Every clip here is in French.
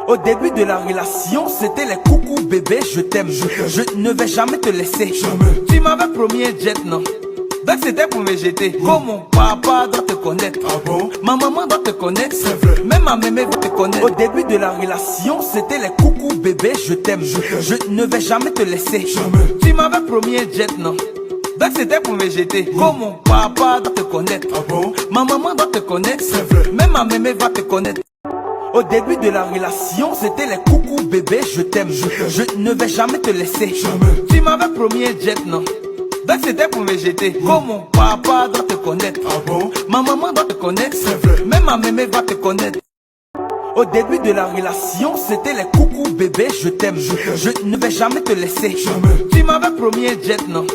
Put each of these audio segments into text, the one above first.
Au début de la relation, c'était les coucou bébé, je t'aime. Je ne vais jamais te laisser. Jamais. Tu m'avais promis un jet, non? Donc c'était pour me jeter. Comme mon papa doit te connaître. Ah bon? Ma maman doit te connaître. C'est vrai. Même ma mémé va te connaître. Au début de la relation, c'était les coucou bébé, je t'aime. Je ne vais jamais te laisser. Jamais. Tu m'avais promis un jet, non? Donc c'était pour me jeter. Comme mon papa doit te connaître. Ah bon? Ma maman doit te connaître. C'est vrai. Même ma mémé va te connaître. Au début de la relation, c'était les coucou bébé, je t'aime. Je ne vais jamais te laisser. Jamais. Tu m'avais promis un jet, non? Donc c'était pour me jeter. Comme mon papa doit te connaître. Ah bon? Ma maman doit te connaître. C'est vrai. Même ma mémé va te connaître. Au début de la relation, c'était les coucou bébé, je t'aime. Je ne vais jamais te laisser. Jamais. Tu m'avais promis un jet, non?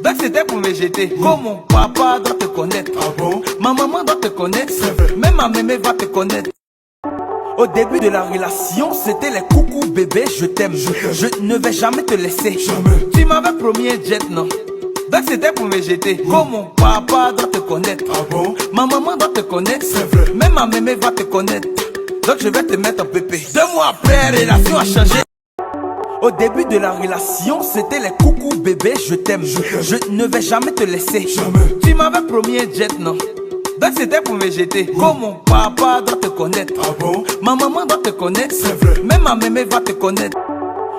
Donc c'était pour me jeter. Comme mon papa doit te connaître. Ah bon? Ma maman doit te connaître. C'est vrai. Même ma mémé va te connaître. Au début de la relation, c'était les coucou bébé, je t'aime. Je ne vais jamais te laisser. Jamais. Tu m'avais promis un jet, non? Donc c'était pour me jeter. Comme mon papa doit te connaître. Ah bon? Ma maman doit te connaître. C'est vrai. Même ma mémé va te connaître. Donc je vais te mettre en pépé. 2 mois après, relation a changé. Au début de la relation, c'était les coucou bébé, je t'aime. Je ne vais jamais te laisser. Jamais. Tu m'avais promis un jet, non? Donc c'était pour me jeter. Comme mon papa doit te connaître. Ah bon? Ma maman doit te connaître. C'est vrai. Même ma mémé va te connaître.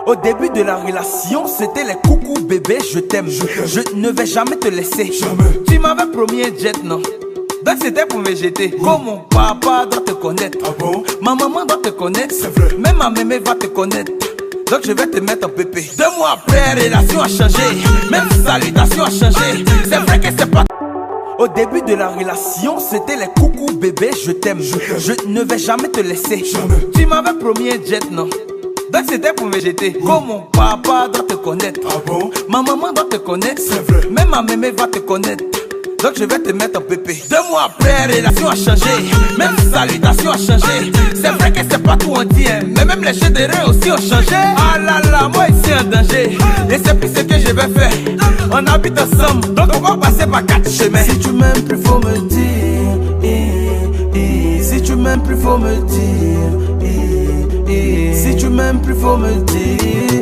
Au début de la relation, c'était les coucou bébé, je t'aime. Je ne vais jamais te laisser. Jamais. Tu m'avais promis un jet, non? Donc c'était pour me jeter. Comme mon papa doit te connaître. Ah bon? Ma maman doit te connaître. C'est vrai. Même ma mémé va te connaître. Donc je vais te mettre en pépé. 2 mois après, relation a changé. Même salutation a changé. C'est vrai que c'est pas. Au début de la relation, c'était les coucou bébé, je t'aime. Je ne vais jamais te laisser. Jamais. Tu m'avais promis un jet, non? Donc c'était pour me jeter. Comme mon papa doit te connaître. Ah bon? Ma maman doit te connaître. C'est vrai. Même ma mémé va te connaître. Donc je vais te mettre en pépé. 2 mois après, relation a changé. Même salutation a changé. C'est vrai que c'est pas tout on dit, hein. Mais même les jeux de rêve aussi ont changé. Ah là là, moi ici en danger. Et c'est plus ce que je vais faire. On habite ensemble, donc on va passer par 4 chemins. Si tu m'aimes plus, faut me dire. Si tu m'aimes plus, faut me dire. Si tu m'aimes plus, faut me dire.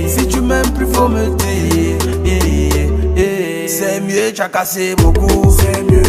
Si tu m'aimes plus, faut me dire. C'est mieux, tu as cassé beaucoup. C'est mieux.